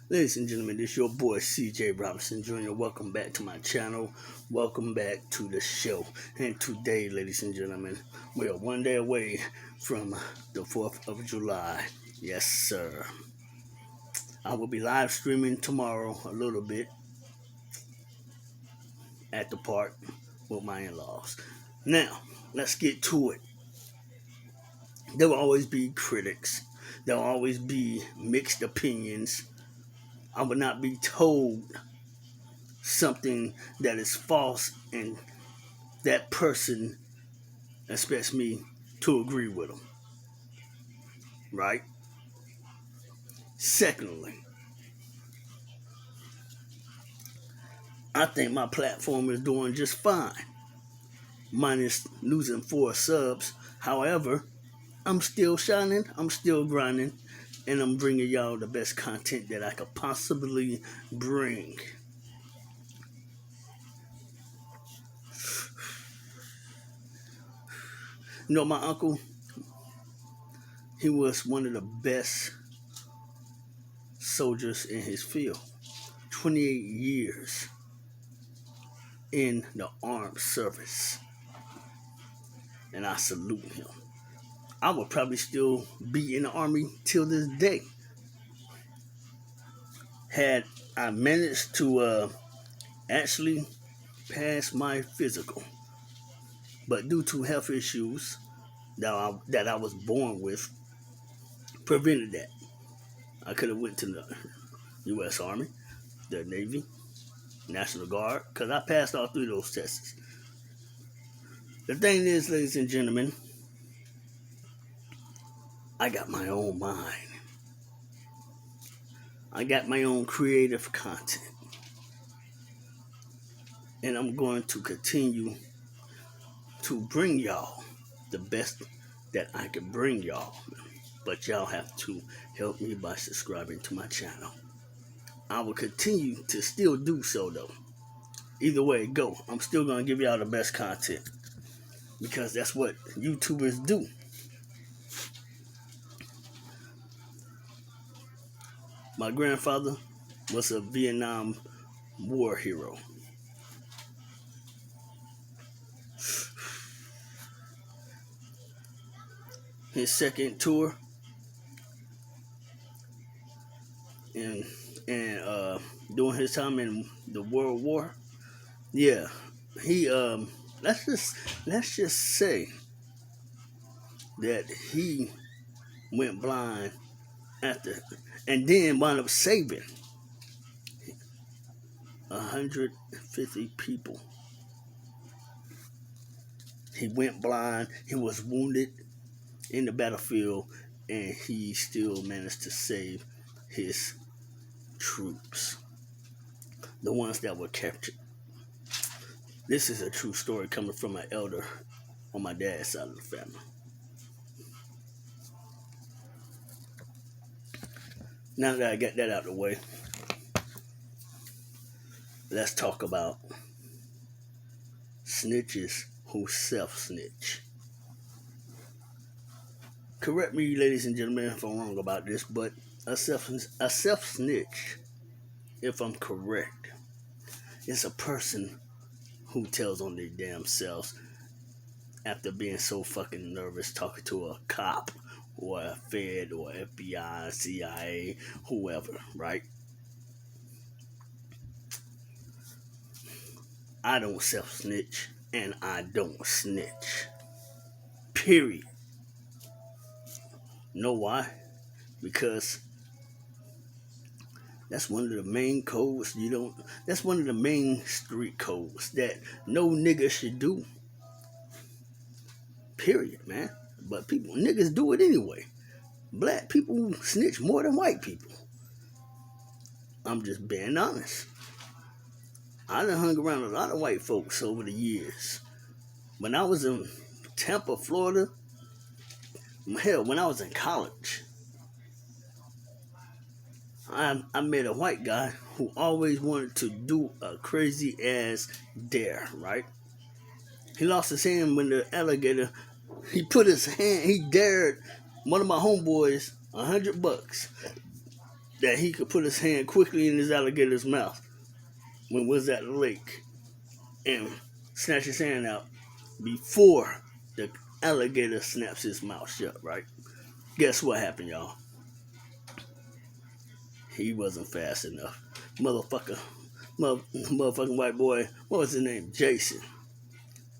Ladies and gentlemen, this is your boy CJ Robinson Jr. Welcome back to my channel. Welcome back to the show. And today, ladies and gentlemen, we are one day away from the 4th of July. Yes, sir. I will be live streaming tomorrow a little bit at the park with my in-laws. Now, let's get to it. There will always be critics. There will always be mixed opinions. I will not be told something that is false and that person expects me to agree with them, right? Secondly, I think my platform is doing just fine, minus losing 4 subs. However, I'm still shining, I'm still grinding, and I'm bringing y'all the best content that I could possibly bring. You know, my uncle, he was one of the best soldiers in his field. 28 years in the armed service. And I salute him. I would probably still be in the Army till this day. Had I managed to actually pass my physical. But due to health issues that I was born with, prevented that. I could have went to the U.S. Army, the Navy, National Guard, because I passed all 3 of those tests. The thing is, ladies and gentlemen, I got my own mind. I got my own creative content. And I'm going to continue to bring y'all the best that I can bring y'all. But y'all have to help me by subscribing to my channel. I will continue to still do so though. Either way it go, I'm still going to give y'all the best content. Because that's what YouTubers do. My grandfather was a Vietnam War hero. His second tour and during his time in the World War, yeah, he let's just say that he went blind after, and then wound up saving 150 people. He went blind. He was wounded in the battlefield, and he still managed to save his troops, the ones that were captured. This is a true story coming from an elder on my dad's side of the family. Now that I got that out of the way, let's talk about snitches who self-snitch. Correct me, ladies and gentlemen, if I'm wrong about this, but a self-snitch, if I'm correct, is a person who tells on their damn selves after being so fucking nervous talking to a cop or a Fed or FBI, CIA, whoever, right? I don't self-snitch, and I don't snitch. Period. Know why? Because that's one of the main codes that's one of the main street codes that no nigga should do. Period, man. But niggas do it anyway. Black people snitch more than white people. I'm just being honest. I done hung around a lot of white folks over the years. When I was in Tampa, Florida, hell, when I was in college, I met a white guy who always wanted to do a crazy ass dare, right? He lost his hand when the alligator, he put his hand, he dared one of my homeboys $100. that he could put his hand quickly in his alligator's mouth when we was at the lake and snatch his hand out before the alligator snaps his mouth shut, right? Guess what happened, y'all? He wasn't fast enough. Motherfucking white boy, what was his name? Jason.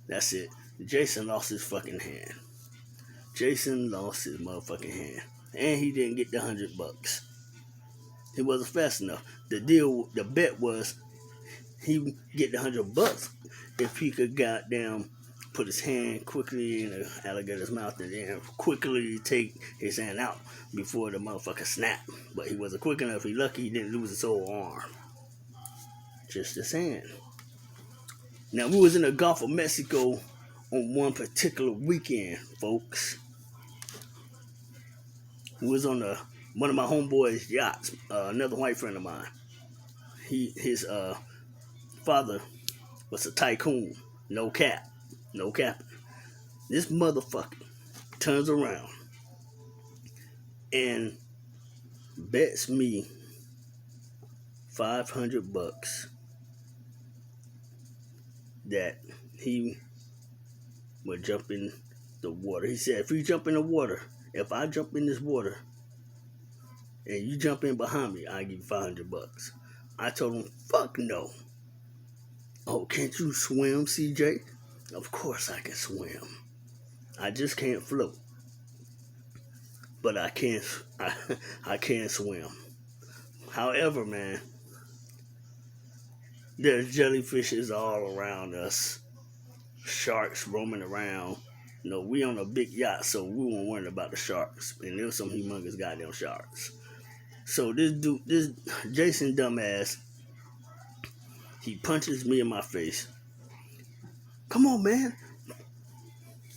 That's it. Jason lost his fucking hand. Jason lost his motherfucking hand. And he didn't get the $100. He wasn't fast enough. The bet was he would get the $100 if he could goddamn put his hand quickly in the alligator's mouth and then quickly take his hand out before the motherfucker snapped. But he wasn't quick enough. He lucky he didn't lose his whole arm. Just his hand. Now, we was in the Gulf of Mexico on one particular weekend, folks. We was on one of my homeboys' yachts, another white friend of mine. His father was a tycoon. No cap. This motherfucker turns around and bets me $500 that he would jump in the water. He said, if you jump in the water, if I jump in this water and you jump in behind me, I'll give you $500. I told him, fuck no. Oh, can't you swim, CJ? Of course I can swim. I just can't float. But I can swim. However, man, there's jellyfishes all around us. Sharks roaming around. You know, we on a big yacht, so we weren't worried about the sharks. And there was some humongous goddamn sharks. So this Jason dumbass, he punches me in my face. Come on, man.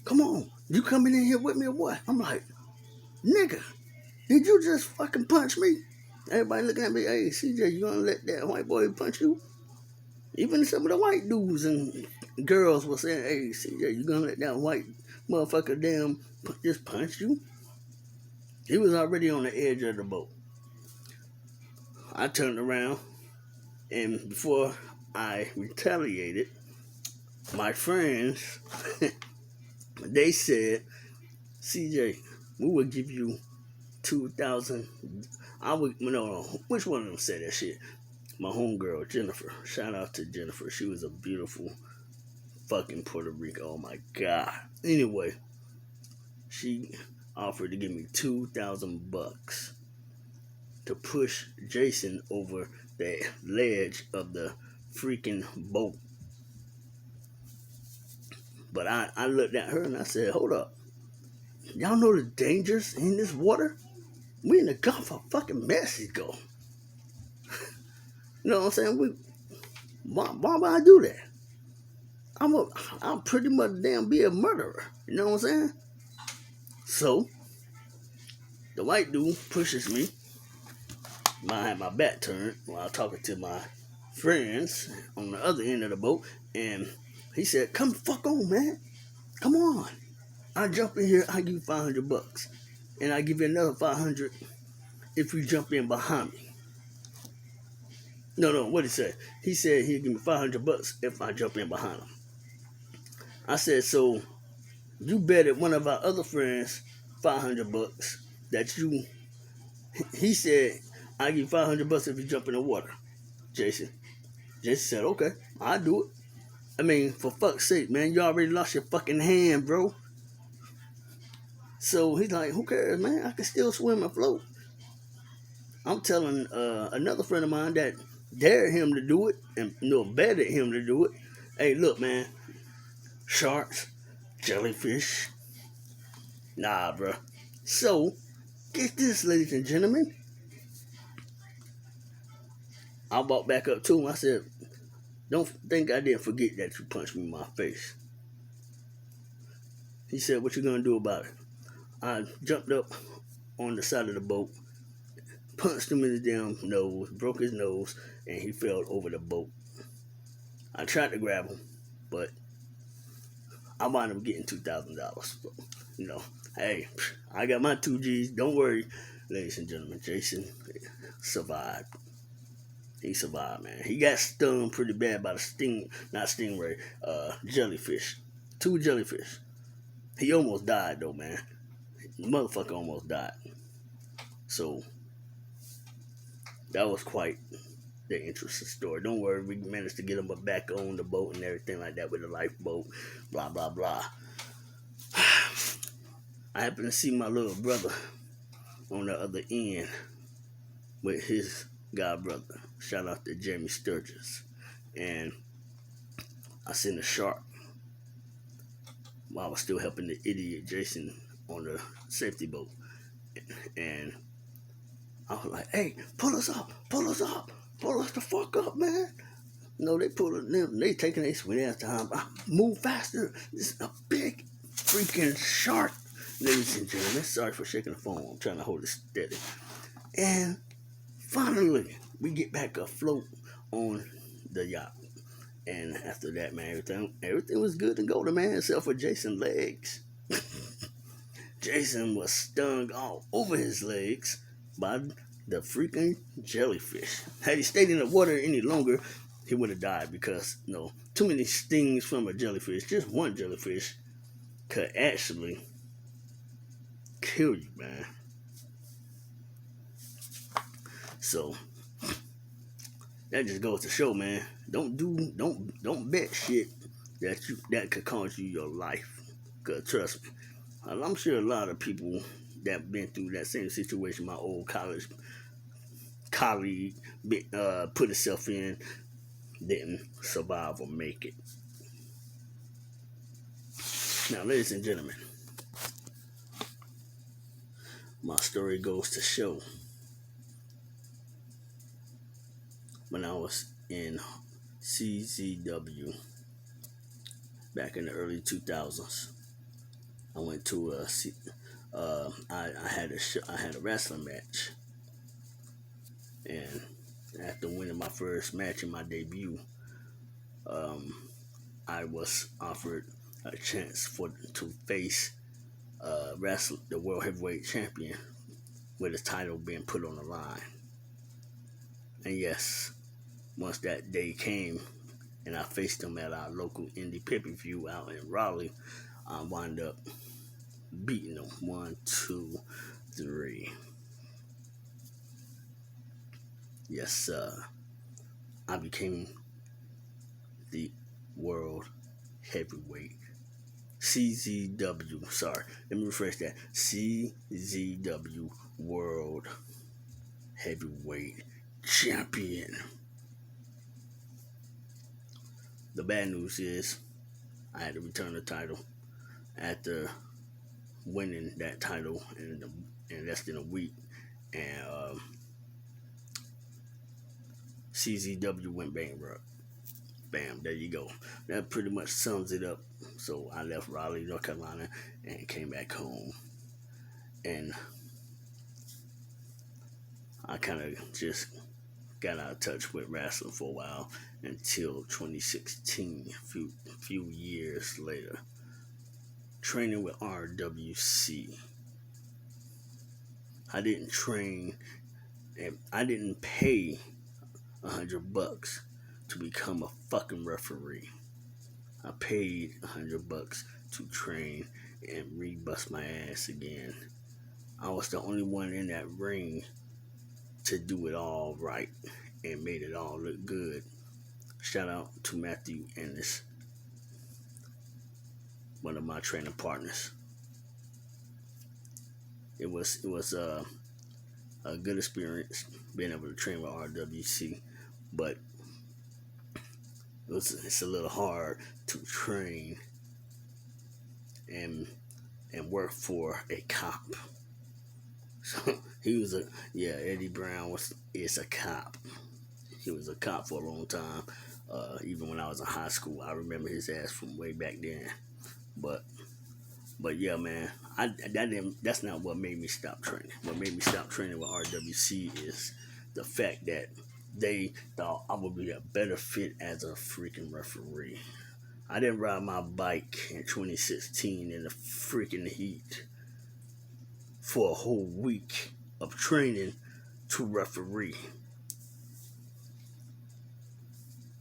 Come on. You coming in here with me or what? I'm like, nigga, did you just fucking punch me? Everybody looking at me, hey, CJ, you gonna let that white boy punch you? Even some of the white dudes and girls were saying, hey, CJ, you gonna let that white motherfucker damn just punch you? He was already on the edge of the boat. I turned around, and before I retaliated, my friends, they said, CJ, we would give you 2,000. Which one of them said that shit? My homegirl, Jennifer. Shout out to Jennifer. She was a beautiful fucking Puerto Rico. Oh my God. Anyway, she offered to give me $2,000 to push Jason over the ledge of the freaking boat. But I looked at her and I said, hold up. Y'all know the dangers in this water? We in the Gulf of fucking Mexico. You know what I'm saying? Why would I do that? I'll pretty much damn be a murderer. You know what I'm saying? So, the white dude pushes me. I had my back turned while talking to my friends on the other end of the boat. And he said, come fuck on, man. Come on. I jump in here, I give you $500. And I give you another $500 if you jump in behind me. No, what he said? He said he'd give me $500 if I jump in behind him. I said, so you betted one of our other friends $500 that you. He said, I give you $500 if you jump in the water, Jason. Jason said, okay, I'll do it. I mean, for fuck's sake, man, you already lost your fucking hand, bro. So he's like, who cares, man? I can still swim and float. I'm telling another friend of mine that dared him to do it and betted him to do it. Hey, look, man, sharks, jellyfish, nah, bro. So, get this, ladies and gentlemen. I walked back up to him. I said, don't think I didn't forget that you punched me in my face. He said, what you gonna do about it? I jumped up on the side of the boat, punched him in his damn nose, broke his nose, and he fell over the boat. I tried to grab him, but I wound up getting $2,000. So, hey, I got my 2 G's. Don't worry. Ladies and gentlemen, Jason survived. He survived, man. He got stung pretty bad by not stingray, jellyfish. 2 jellyfish. He almost died though, man. The motherfucker almost died. So that was quite the interesting story. Don't worry, we managed to get him back on the boat and everything like that with the lifeboat. Blah blah blah. I happened to see my little brother on the other end with his god brother. Shout out to Jamie Sturgis. And I seen a shark while I was still helping the idiot Jason on the safety boat. And I was like, hey, pull us up, pull us up, pull us the fuck up, man. No, they taking their sweet ass time. Move faster. This is a big freaking shark. Ladies and gentlemen, sorry for shaking the phone. I'm trying to hold it steady. And finally, we get back afloat on the yacht. And after that, man, everything was good to go to, man, except for Jason's legs. Jason was stung all over his legs by the freaking jellyfish. Had he stayed in the water any longer, he would have died because, too many stings from a jellyfish, just one jellyfish, could actually kill you, man. So that just goes to show, man, don't bet shit that could cost you your life. Cause trust me, I'm sure a lot of people that been through that same situation my old college colleague put himself in didn't survive or make it. Now, ladies and gentlemen, my story goes to show when I was in CZW back in the early 2000s. I went to I had a wrestling match, and after winning my first match in my debut, I was offered a chance to face the world heavyweight champion with his title being put on the line. And yes, once that day came and I faced him at our local indie pay-per-view out in Raleigh, I wound up beating him 1, 2, 3. Yes, I became the world heavyweight CZW. Sorry, let me refresh that. CZW World Heavyweight Champion. The bad news is I had to return the title after winning that title in less than a week, and CZW went bankrupt. Bam, there you go. That pretty much sums it up. So I left Raleigh, North Carolina, and came back home. And I kind of just got out of touch with wrestling for a while until 2016, a few years later, training with RWC. I didn't train, and I didn't pay $100 to become a fucking referee. I paid $100 to train and re-bust my ass again. I was the only one in that ring to do it all right and made it all look good. Shout out to Matthew Ennis, one of my training partners. It was a good experience being able to train with RWC, but it's a little hard to train and work for a cop. So he was Eddie Brown is a cop. He was a cop for a long time. Even when I was in high school, I remember his ass from way back then. But yeah, man, that's not what made me stop training. What made me stop training with RWC is the fact that they thought I would be a better fit as a freaking referee. I didn't ride my bike in 2016 in the freaking heat for a whole week of training to referee.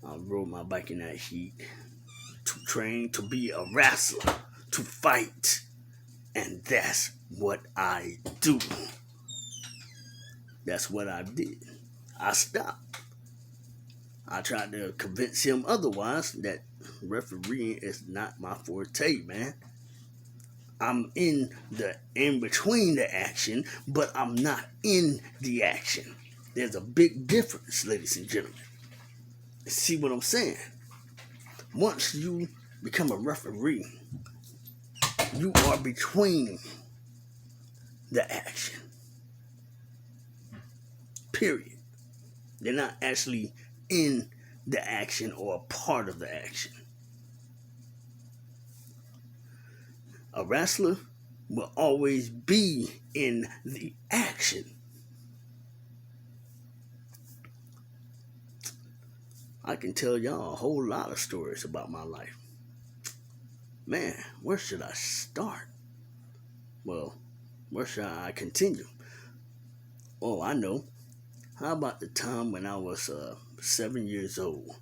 I rode my bike in that heat to train to be a wrestler, to fight. And that's what I do. That's what I did. I stopped. I tried to convince him otherwise that refereeing is not my forte, man. I'm in between the action, but I'm not in the action. There's a big difference, ladies and gentlemen. See what I'm saying? Once you become a referee, you are between the action. Period. They're not actually in the action or a part of the action. A wrestler will always be in the action. I can tell y'all a whole lot of stories about my life. Man, where should I start? Well, where should I continue? Oh, I know. How about the time when I was 7 years old?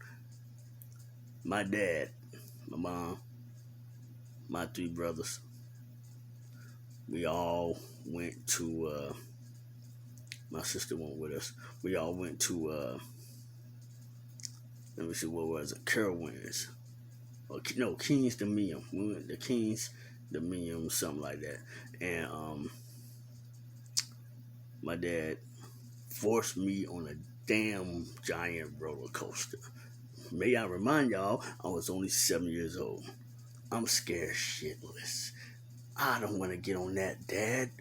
My dad, my mom, my 3 brothers, we all went to, my sister went with us. We all went to, let me see, what was it? Carowinds. No, King's Dominion. We went to King's Dominion, something like that. And my dad forced me on a damn giant roller coaster. May I remind y'all, I was only 7 years old. I'm scared shitless. I don't want to get on that, Dad.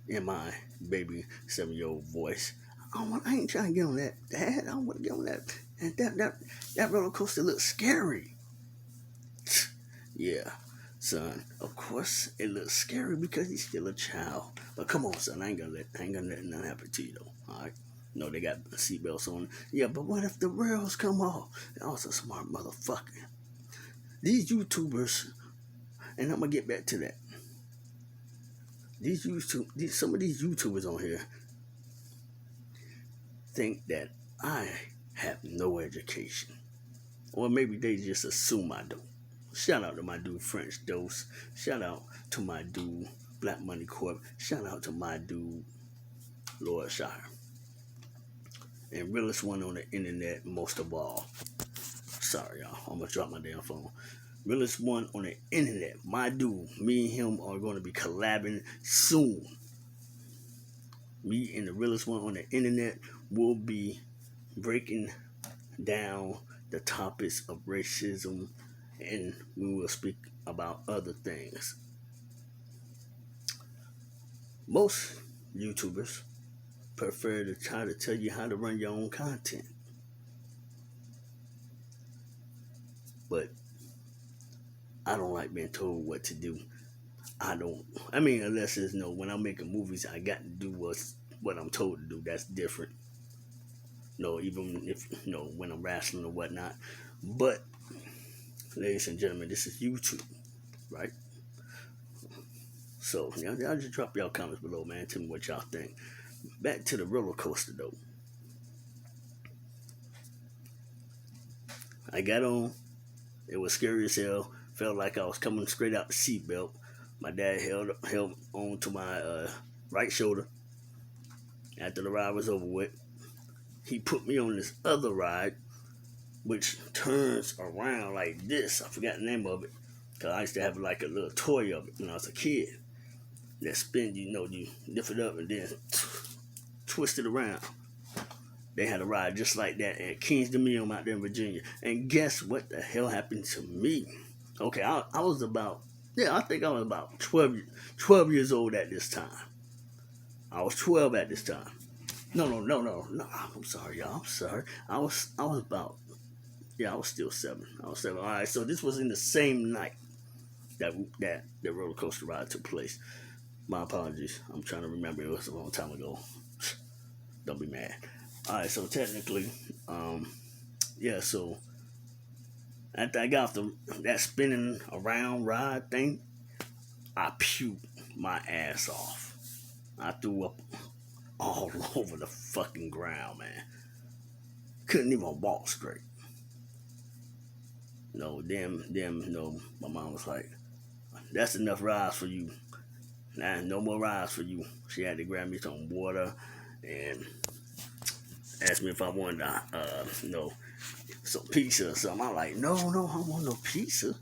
In my baby 7-year-old voice. I ain't trying to get on that, Dad. I don't want to get on that. And that roller coaster looks scary. Yeah, son. Of course it looks scary because he's still a child. But come on, son. I ain't gonna let nothing happen to you though. Alright? No, they got seatbelts on. Yeah, but what if the rails come off? I was a smart motherfucker. These YouTubers, and I'm gonna get back to that. Some of these YouTubers on here think that I have no education. Or maybe they just assume I don't. Shout out to my dude French Dose. Shout out to my dude Black Money Corp. Shout out to my dude Lord Shire. And realest one on the internet most of all. Sorry y'all, I'm gonna drop my damn phone. Realest one on the internet. My dude, me and him are gonna be collabing soon. Me and the realest one on the internet will be breaking down the topics of racism, and we will speak about other things. Most YouTubers prefer to try to tell you how to run your own content. But I don't like being told what to do. Unless it's when I'm making movies, I got to do what I'm told to do. That's different. No, even if, when I'm wrestling or whatnot. But, ladies and gentlemen, this is YouTube, right? So, y'all just drop y'all comments below, man. Tell me what y'all think. Back to the roller coaster, though. I got on. It was scary as hell. Felt like I was coming straight out the seatbelt. My dad held on to my right shoulder. After the ride was over with, he put me on this other ride, which turns around like this. I forgot the name of it, because I used to have like a little toy of it when I was a kid. That spin, you lift it up and then twist it around. They had a ride just like that at King's Dominion out there in Virginia. And guess what the hell happened to me? Okay, I was about, I think I was about 12 years old at this time. I was 12 at this time. No, I'm sorry, y'all. I'm sorry. I was about, I was still 7. I was 7. All right, so this was in the same night that roller coaster ride took place. My apologies. I'm trying to remember. It was a long time ago. Don't be mad. All right, so technically, so after I got off that spinning around ride thing, I puked my ass off. I threw up all over the fucking ground, man. Couldn't even walk straight. No, no. My mom was like, "That's enough rides for you. Nah, no more rides for you." She had to grab me some water and asked me if I wanted, some pizza or something. I'm like, no, I don't want no pizza.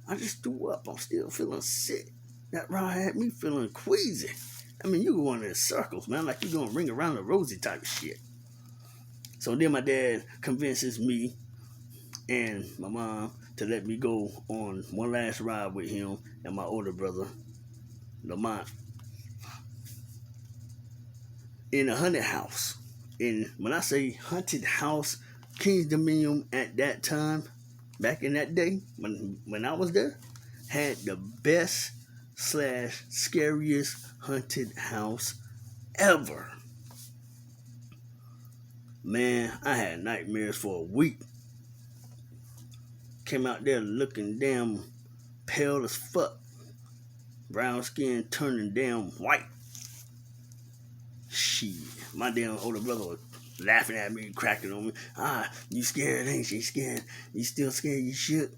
I just threw up. I'm still feeling sick. That ride had me feeling queasy. I mean, you going in circles, man, like you going to ring around the rosy type of shit. So then my dad convinces me and my mom to let me go on one last ride with him and my older brother, Lamont, in a haunted house. And when I say haunted house, King's Dominion at that time, back in that day, when I was there, had the best / scariest haunted house ever. Man, I had nightmares for a week. Came out there looking damn pale as fuck. Brown skin turning damn white. Shit. My damn older brother was laughing at me, cracking on me. You scared, ain't you? Scared? You still scared? You shook?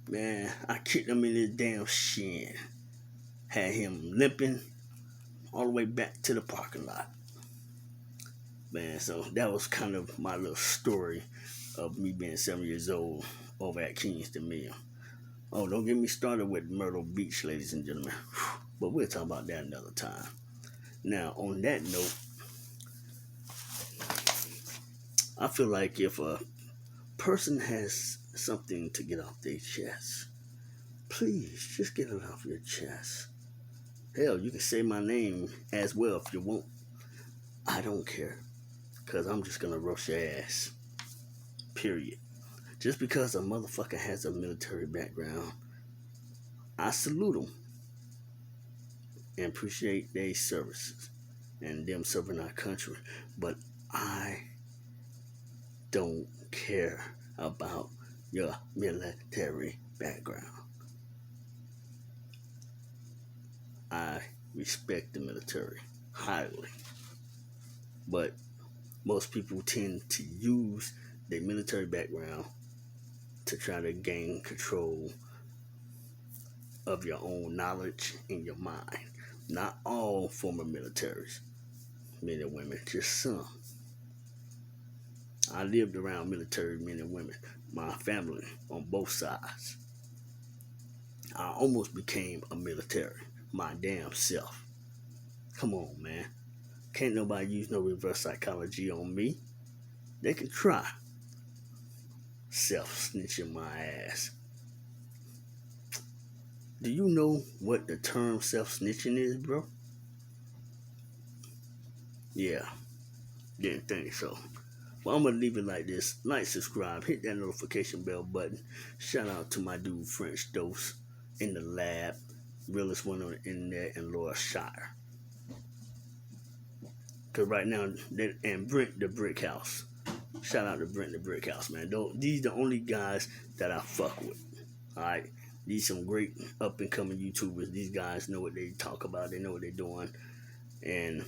Man, I kicked him in his damn shin. Had him limping all the way back to the parking lot. Man, so that was kind of my little story of me being 7 years old over at King's Dominion. Oh, don't get me started with Myrtle Beach, ladies and gentlemen. But we'll talk about that another time. Now, on that note, I feel like if a person has something to get off their chest, please just get it off your chest. Hell, you can say my name as well if you want. I don't care, because I'm just going to roast your ass. Period. Just because a motherfucker has a military background, I salute them and appreciate their services and them serving our country. But I don't care about your military background. I respect the military highly. But most people tend to use their military background to try to gain control of your own knowledge in your mind. Not all former militaries, men and women, just some. I lived around military men and women, my family on both sides. I almost became a military, my damn self. Come on, man. Can't nobody use no reverse psychology on me. They can try. Self-snitching my ass. Do you know what the term self-snitching is, bro? Yeah, didn't think so. Well, I'm going to leave it like this. Like, subscribe, hit that notification bell button. Shout out to my dude, French Dose, in the lab. Realest one on the internet in Lower Shire. Because right now, and Brent the Brick House. Shout out to Brent the Brick House, man. These the only guys that I fuck with. Alright? These some great up-and-coming YouTubers. These guys know what they talk about. They know what they're doing. And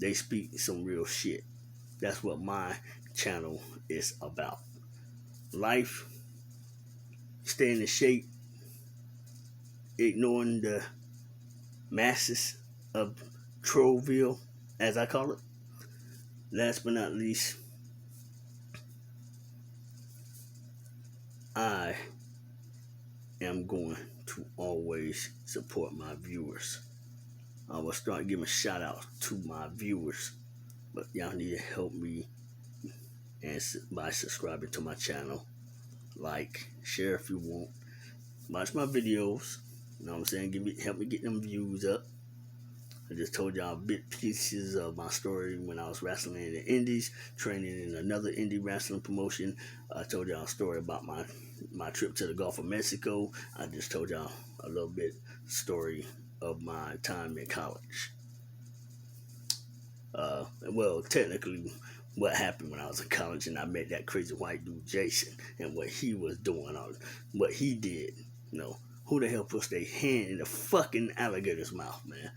they speak some real shit. That's what my channel is about. Life, staying in shape, ignoring the masses of Trollville, as I call it. Last but not least, I am going to always support my viewers. I will start giving shout outs to my viewers, but y'all need to help me and by subscribing to my channel. Like, share if you want. Watch my videos. You know what I'm saying? Help me get them views up. I just told y'all bit pieces of my story when I was wrestling in the indies, training in another indie wrestling promotion. I told y'all a story about my trip to the Gulf of Mexico. I just told y'all a little bit story of my time in college. Well, technically, what happened when I was in college and I met that crazy white dude, Jason, and what he was doing, what he did. You know, who the hell puts their hand in the fucking alligator's mouth, man?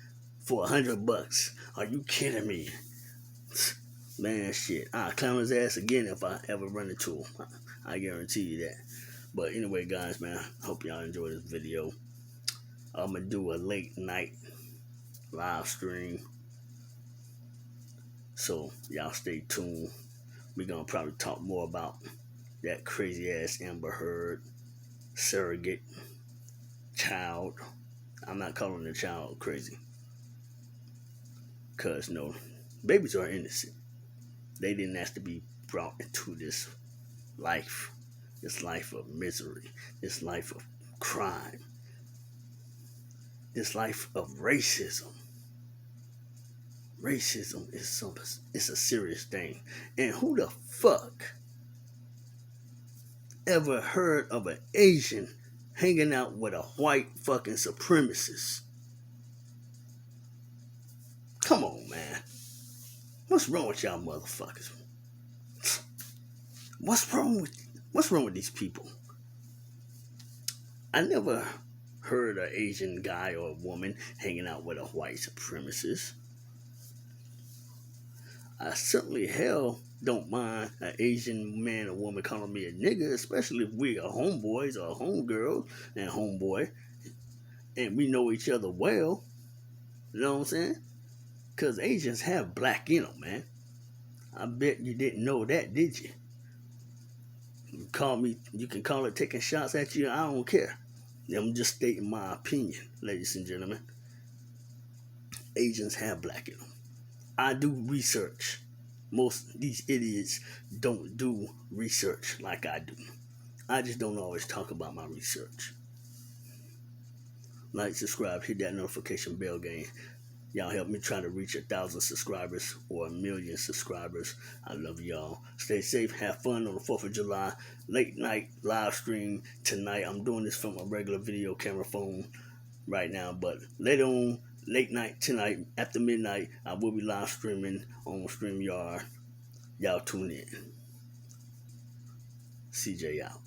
for $100. Are you kidding me? Man, shit. I'll clown his ass again if I ever run into him. I guarantee you that. But anyway, guys, man, hope y'all enjoy this video. I'm going to do a late night live stream. So y'all stay tuned. We're going to probably talk more about that crazy ass Amber Heard surrogate child. I'm not calling the child crazy. Because, no, babies are innocent. They didn't have to be brought into this life of misery, this life of crime, this life of racism. Racism is it's a serious thing. And who the fuck ever heard of an Asian hanging out with a white fucking supremacist? Come on, man. What's wrong with y'all motherfuckers? What's wrong with these people? I never heard an Asian guy or a woman hanging out with a white supremacist. I certainly hell don't mind an Asian man or woman calling me a nigga, especially if we are homeboys or homegirls and homeboy, and we know each other well. You know what I'm saying? Because Asians have black in them, man. I bet you didn't know that, did you? You can call it taking shots at you, I don't care. I'm just stating my opinion, ladies and gentlemen. Asians have black in them. I do research. Most of these idiots don't do research like I do. I just don't always talk about my research. Like, subscribe, hit that notification bell gang. Y'all help me try to reach 1,000 subscribers or 1,000,000 subscribers. I love y'all. Stay safe. Have fun on the 4th of July. Late night live stream tonight. I'm doing this from a regular video camera phone right now. But later on, late night tonight, after midnight, I will be live streaming on StreamYard. Y'all tune in. CJ out.